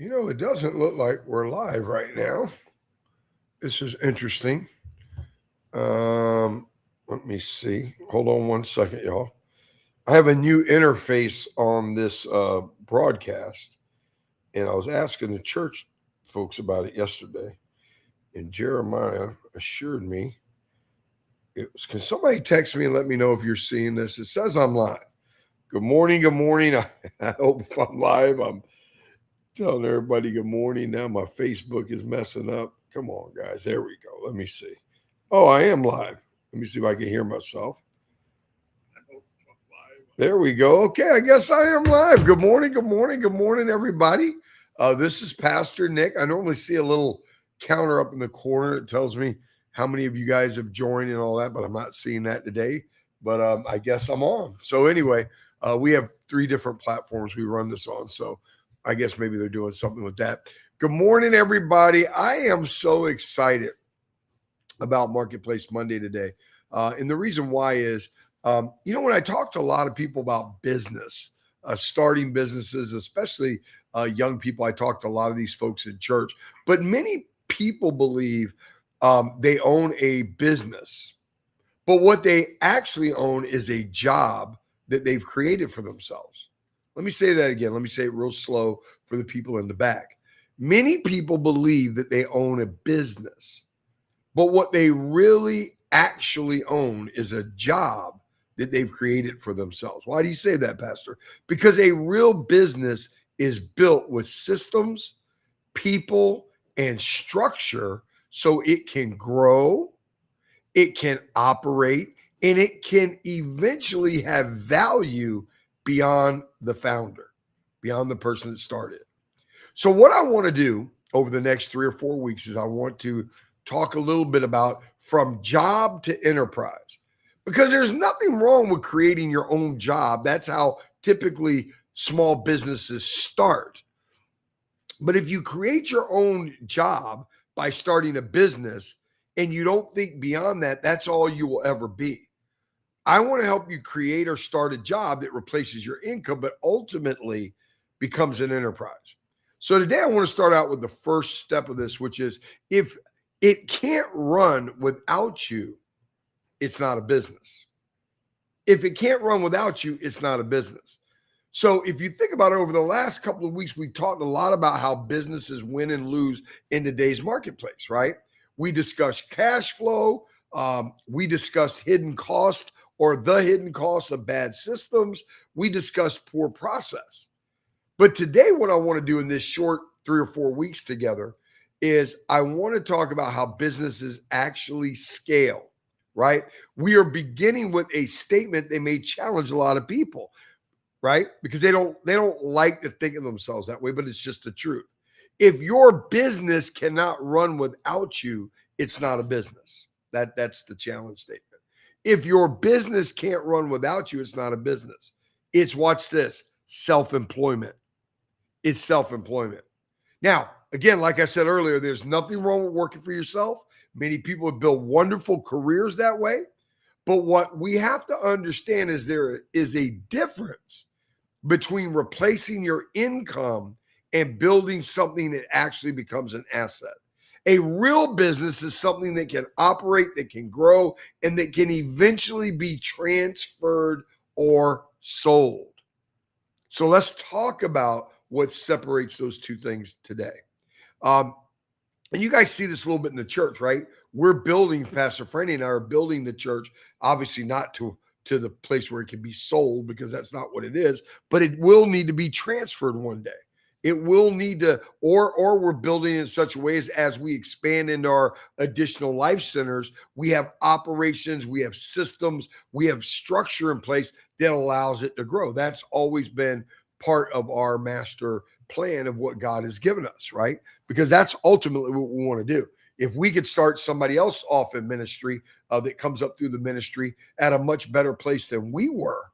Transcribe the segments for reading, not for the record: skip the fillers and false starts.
It doesn't look like we're live right now. This is interesting. Let me see. Hold on one second, y'all. I have a new interface on this broadcast, and I was asking the church folks about it yesterday, and Jeremiah assured me it was. Can somebody text me and let me know if you're seeing this? It says I'm live. Good morning. Good morning. I hope if I'm live, I'm telling everybody good morning. Now my Facebook is messing up. Come on, guys. There we go. Let me see. Oh, I am live. Let me see if I can hear myself. There we go. Okay, I guess I am live. Good morning. Good morning. Good morning, everybody. This is Pastor Nick. I normally see a little counter up in the corner. It tells me how many of you guys have joined and all that, but I'm not seeing that today. But I guess I'm on. So anyway, we have 3 different platforms we run this on. So I guess maybe they're doing something with that. Good morning, everybody. I am so excited about Marketplace Monday today. And the reason why is, when I talk to a lot of people about business, starting businesses, especially young people, I talk to a lot of these folks in church, but many people believe they own a business. But what they actually own is a job that they've created for themselves. Let me say that again. Let me say it real slow for the people in the back. Many people believe that they own a business, but what they really actually own is a job that they've created for themselves. Why do you say that, Pastor? Because a real business is built with systems, people, and structure so it can grow, it can operate, and it can eventually have value beyond the founder, beyond the person that started. So what I want to do over the next 3 or 4 weeks is I want to talk a little bit about from job to enterprise, because there's nothing wrong with creating your own job. That's how typically small businesses start. But if you create your own job by starting a business and you don't think beyond that, that's all you will ever be. I want to help you create or start a job that replaces your income, but ultimately becomes an enterprise. So today I want to start out with the first step of this, which is if it can't run without you, it's not a business. If it can't run without you, it's not a business. So if you think about it, over the last couple of weeks, we talked a lot about how businesses win and lose in today's marketplace, right? We discussed cash flow. We discussed hidden cost or the hidden costs of bad systems. We discussed poor process. But today, what I want to do in this short 3 or 4 weeks together is I want to talk about how businesses actually scale, right? We are beginning with a statement that may challenge a lot of people, right? Because they don't like to think of themselves that way, but it's just the truth. If your business cannot run without you, it's not a business. That's the challenge statement. If your business can't run without you, it's not a business. It's, watch this, self-employment. It's self-employment. Now, again, like I said earlier, there's nothing wrong with working for yourself. Many people have built wonderful careers that way. But what we have to understand is there is a difference between replacing your income and building something that actually becomes an asset. A real business is something that can operate, that can grow, and that can eventually be transferred or sold. So let's talk about what separates those two things today. And you guys see this a little bit in the church, right? We're building, Pastor Franny and I are building the church, obviously not to the place where it can be sold, because that's not what it is, but it will need to be transferred one day. It will need to, or we're building in such ways as we expand into our additional life centers, we have operations, we have systems, we have structure in place that allows it to grow. That's always been part of our master plan of what God has given us, right? Because that's ultimately what we want to do. If we could start somebody else off in ministry that comes up through the ministry at a much better place than we were,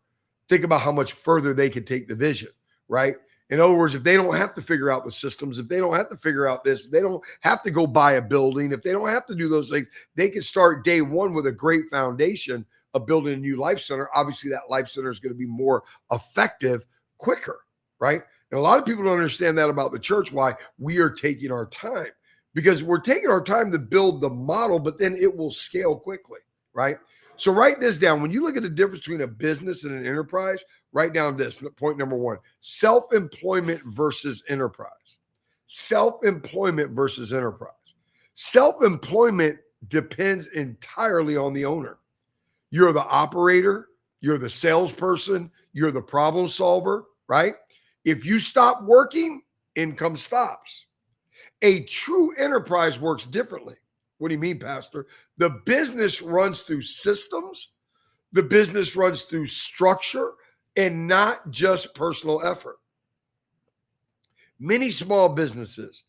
think about how much further they could take the vision, right? In other words, if they don't have to figure out the systems, if they don't have to figure out this, they don't have to go buy a building, if they don't have to do those things, they can start day one with a great foundation of building a new life center. Obviously, that life center is going to be more effective quicker, right? And a lot of people don't understand that about the church, why we are taking our time, because we're taking our time to build the model, but then it will scale quickly, right? So write this down. When you look at the difference between a business and an enterprise, write down this, point number one: self-employment versus enterprise. Self-employment versus enterprise. Self-employment depends entirely on the owner. You're the operator, you're the salesperson, you're the problem solver, right? If you stop working, income stops. A true enterprise works differently. What do you mean, Pastor? The business runs through systems, the business runs through structure, and not just personal effort. Many small businesses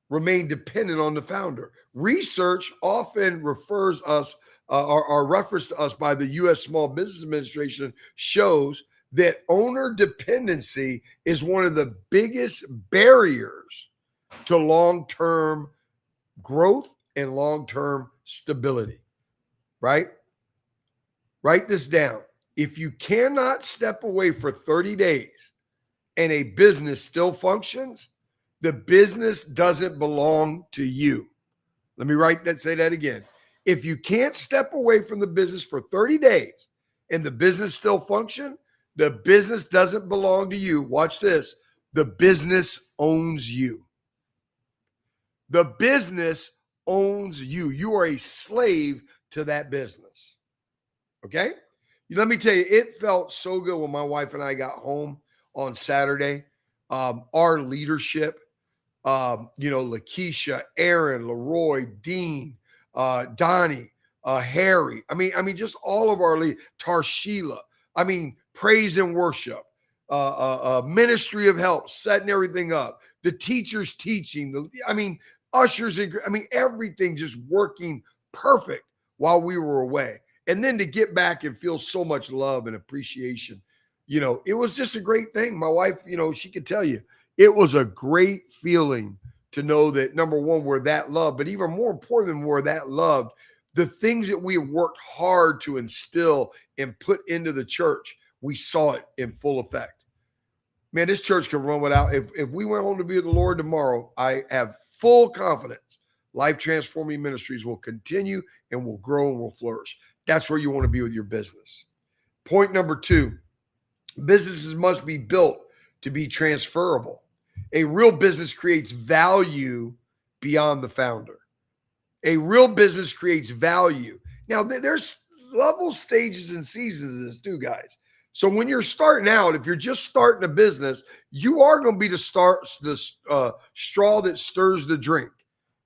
remain dependent on the founder. Research often refers us or reference to us by the U.S. Small Business Administration shows that owner dependency is one of the biggest barriers to long-term growth and long-term stability, right? Write this down. If you cannot step away for 30 days and a business still functions, the business doesn't belong to you. Let me say that again. If you can't step away from the business for 30 days and the business still function, the business doesn't belong to you. Watch this. The business owns you. The business owns you. You are a slave to that business. Okay? Let me tell you, it felt so good when my wife and I got home on Saturday. Our leadership, Lakeisha, Aaron, Leroy, Dean, Donnie, Harry. I mean, just all of our lead, Tarshila. I mean, praise and worship, ministry of help, setting everything up, the teachers teaching, ushers, everything just working perfect while we were away. And then to get back and feel so much love and appreciation, it was just a great thing. My wife, she could tell you, it was a great feeling to know that, number one, we're that loved, but even more important than we're that loved, the things that we have worked hard to instill and put into the church, we saw it in full effect. Man, this church can run without, if we went home to be with the Lord tomorrow, I have full confidence Life Transforming Ministries will continue and will grow and will flourish. That's where you want to be with your business. Point number two, businesses must be built to be transferable. A real business creates value beyond the founder. A real business creates value. Now, there's level, stages, and seasons of this too, guys. So when you're starting out, if you're just starting a business, you are going to be the straw that stirs the drink.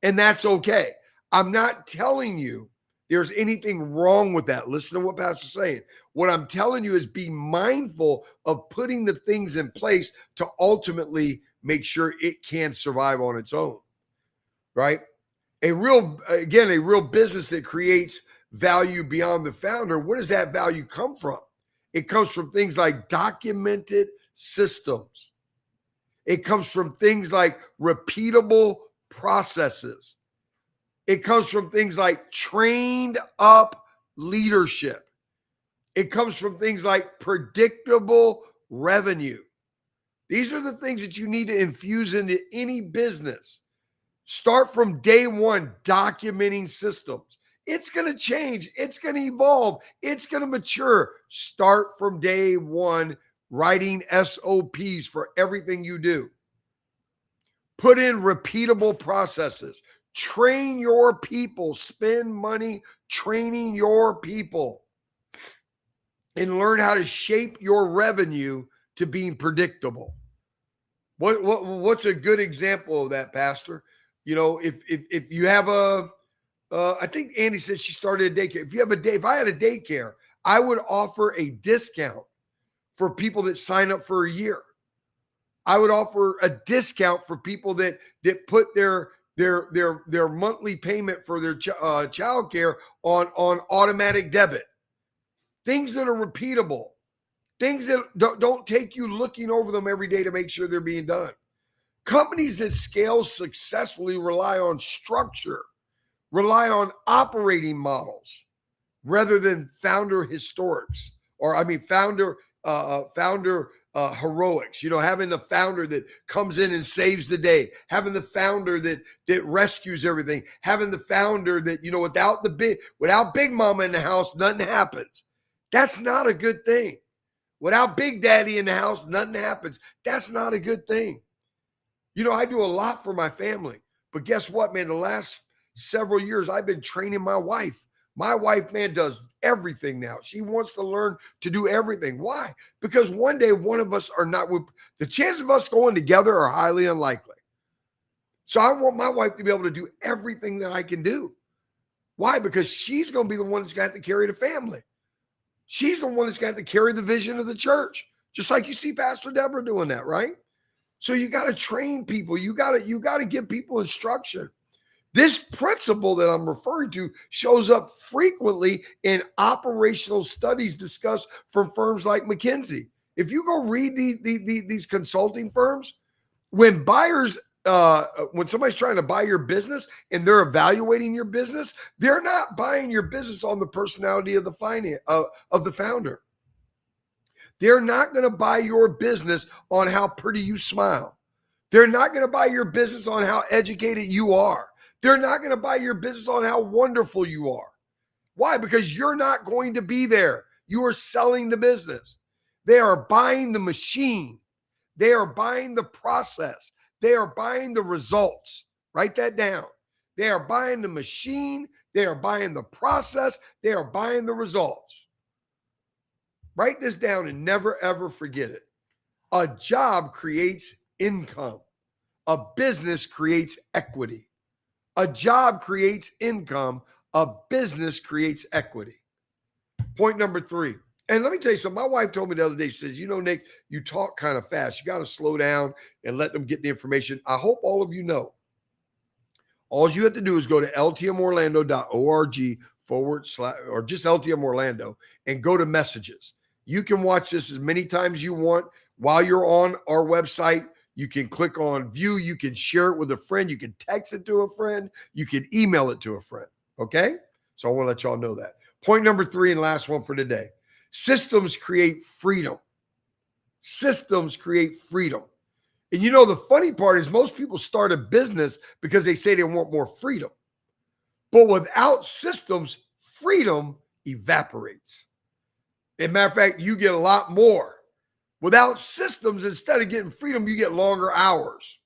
And that's okay. I'm not telling you there's anything wrong with that. Listen to what Pastor's saying. What I'm telling you is be mindful of putting the things in place to ultimately make sure it can survive on its own, right? A real business that creates value beyond the founder, where does that value come from? It comes from things like documented systems. It comes from things like repeatable processes. It comes from things like trained up leadership. It comes from things like predictable revenue. These are the things that you need to infuse into any business. Start from day one documenting systems. It's going to change. It's going to evolve. It's going to mature. Start from day one writing SOPs for everything you do. Put in repeatable processes. Train your people. Spend money training your people. And learn how to shape your revenue to being predictable. What's a good example of that, Pastor? If you have I think Andy said she started a daycare. If I had a daycare, I would offer a discount for people that sign up for a year. I would offer a discount for people that put their monthly payment for their child care on automatic debit. Things that are repeatable. Things that don't take you looking over them every day to make sure they're being done. Companies that scale successfully rely on structure, rely on operating models rather than founder heroics, having the founder that comes in and saves the day, having the founder that rescues everything, having the founder that, without Big Mama in the house, nothing happens. That's not a good thing. Without Big Daddy in the house, nothing happens. That's not a good thing. I do a lot for my family, but guess what, man? The last several years, I've been training my wife. My wife, man, does everything now. She wants to learn to do everything. Why? Because one day one of us are not, the chances of us going together are highly unlikely. So I want my wife to be able to do everything that I can do. Why? Because she's going to be the one that's got to carry the family. She's the one that's got to carry the vision of the church, just like you see Pastor Deborah doing that, right? So you got to train people. You got to give people instruction. This principle that I'm referring to shows up frequently in operational studies discussed from firms like McKinsey. If you go read these consulting firms, when somebody's trying to buy your business and they're evaluating your business, they're not buying your business on the personality of the founder. They're not going to buy your business on how pretty you smile. They're not going to buy your business on how educated you are. They're not going to buy your business on how wonderful you are. Why? Because you're not going to be there. You are selling the business. They are buying the machine. They are buying the process. They are buying the results. Write that down. They are buying the machine. They are buying the process. They are buying the results. Write this down and never, ever forget it. A job creates income. A business creates equity. A job creates income. A business creates equity. Point number 3. And let me tell you something. My wife told me the other day, she says, Nick, you talk kind of fast. You got to slow down and let them get the information. I hope all of you know. All you have to do is go to ltmorlando.org / or just LTM Orlando and go to messages. You can watch this as many times as you want while you're on our website. You can click on view. You can share it with a friend. You can text it to a friend. You can email it to a friend. Okay? So I want to let y'all know that. Point number 3 and last one for today. Systems create freedom. Systems create freedom. And the funny part is most people start a business because they say they want more freedom. But without systems, freedom evaporates. As a matter of fact, you get a lot more. Without systems, instead of getting freedom, you get longer hours.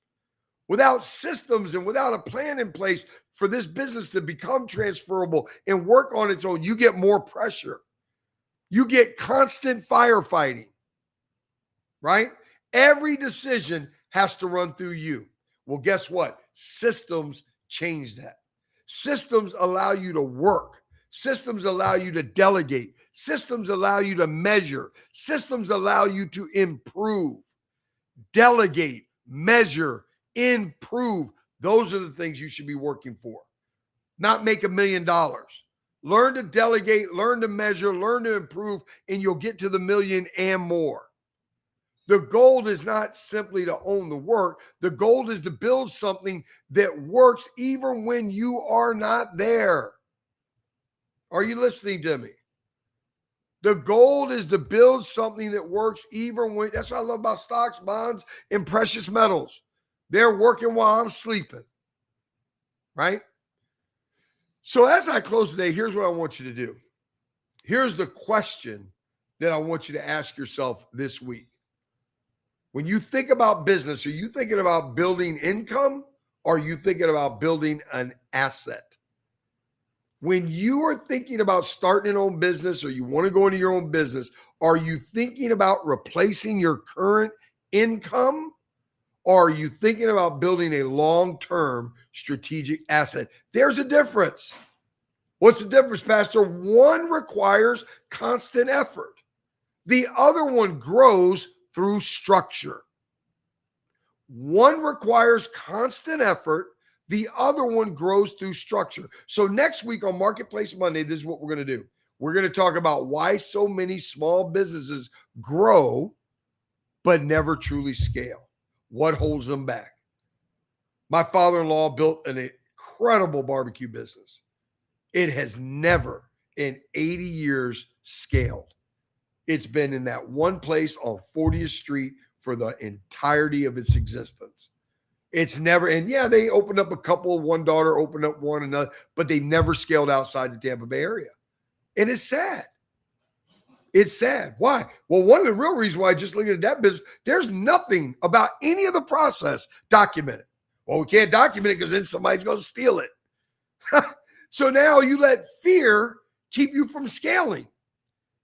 Without systems and without a plan in place for this business to become transferable and work on its own, you get more pressure. You get constant firefighting, right? Every decision has to run through you. Well, guess what? Systems change that. Systems allow you to work. Systems allow you to delegate. Systems allow you to measure. Systems allow you to improve, delegate, measure, improve. Those are the things you should be working for. Not make $1 million. Learn to delegate, learn to measure, learn to improve, and you'll get to the million and more. The goal is not simply to own the work. The goal is to build something that works even when you are not there. Are you listening to me? The goal is to build something that works even when, that's what I love about stocks, bonds, and precious metals. They're working while I'm sleeping, right? So as I close today, here's what I want you to do. Here's the question that I want you to ask yourself this week. When you think about business, are you thinking about building income or are you thinking about building an asset? When you are thinking about starting your own business or you want to go into your own business, are you thinking about replacing your current income or are you thinking about building a long-term strategic asset? There's a difference. What's the difference, Pastor? One requires constant effort. The other one grows through structure. One requires constant effort. The other one grows through structure. So next week on Marketplace Monday, this is what we're going to do. We're going to talk about why so many small businesses grow but never truly scale. What holds them back? My father-in-law built an incredible barbecue business. It has never in 80 years scaled. it's been in that one place on 40th Street for the entirety of its existence. It's never, and yeah, they opened up a couple. One daughter opened up one, another, but they never scaled outside the Tampa Bay area. And it's sad. It's sad. Why? Well, one of the real reasons why, just looking at that business, there's nothing about any of the process documented. Well, we can't document it because then somebody's going to steal it. So now you let fear keep you from scaling.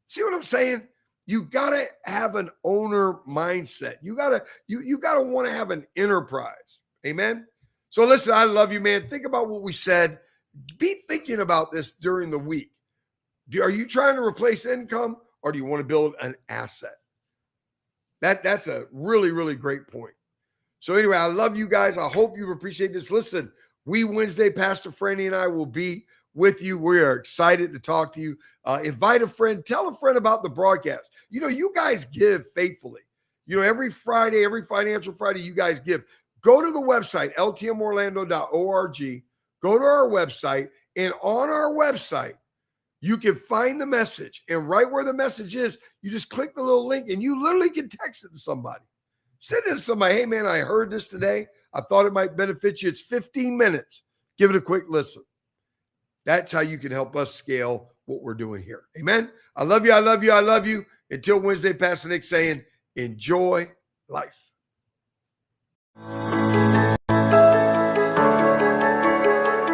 See what I'm saying? You got to have an owner mindset. You got to want to have an enterprise. Amen. So listen, I love you, man. Think about what we said. Be thinking about this during the week. Are you trying to replace income, or do you want to build an asset? That's a really, really great point. So anyway, I love you guys. I hope you appreciate this. Listen, Wednesday, Pastor Franny and I will be with you. We are excited to talk to you. Invite a friend. Tell a friend about the broadcast. You know, you guys give faithfully. You know, every Friday, every financial Friday, you guys give. Go to the website, ltmorlando.org. Go to our website, and on our website, you can find the message. And right where the message is, you just click the little link, and you literally can text it to somebody. Send it to somebody. Hey, man, I heard this today. I thought it might benefit you. It's 15 minutes. Give it a quick listen. That's how you can help us scale what we're doing here. Amen. I love you. I love you. I love you. Until Wednesday, Pastor Nick saying, enjoy life.